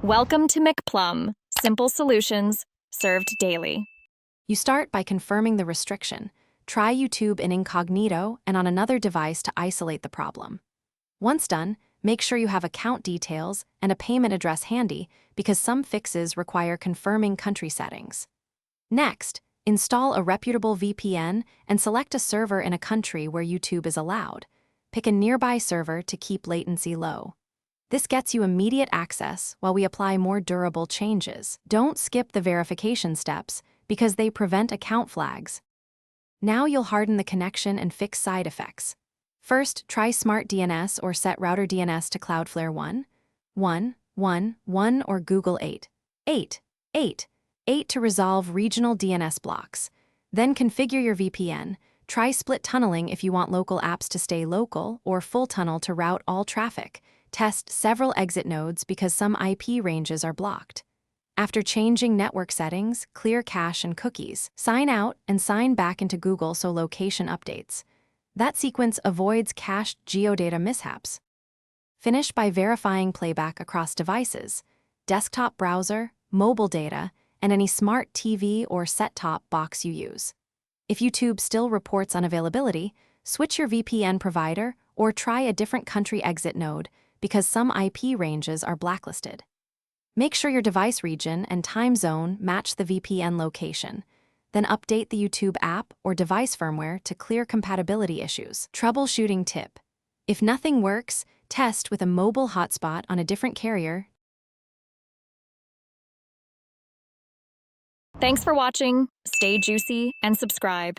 Welcome to McPlum, simple solutions served daily. You start by confirming the restriction. Try YouTube in incognito and on another device to isolate the problem. Once done, make sure you have account details and a payment address handy because some fixes require confirming country settings. Next, install a reputable VPN and select a server in a country where YouTube is allowed. Pick a nearby server to keep latency low. This gets you immediate access while we apply more durable changes. Don't skip the verification steps because they prevent account flags. Now you'll harden the connection and fix side effects. First, try Smart DNS or set router DNS to Cloudflare 1.1.1.1 or Google 8.8.8 to resolve regional DNS blocks. Then configure your VPN. Try split tunneling if you want local apps to stay local or full tunnel to route all traffic. Test several exit nodes because some IP ranges are blocked. After changing network settings, clear cache and cookies. Sign out and sign back into Google so location updates. That sequence avoids cached geodata mishaps. Finish by verifying playback across devices, desktop browser, mobile data, and any smart TV or set-top box you use. If YouTube still reports unavailability, switch your VPN provider or try a different country exit node because some IP ranges are blacklisted. Make sure your device region and time zone match the VPN location. Then update the YouTube app or device firmware to clear compatibility issues. Troubleshooting tip: if nothing works, test with a mobile hotspot on a different carrier. Thanks for watching. Stay juicy and subscribe.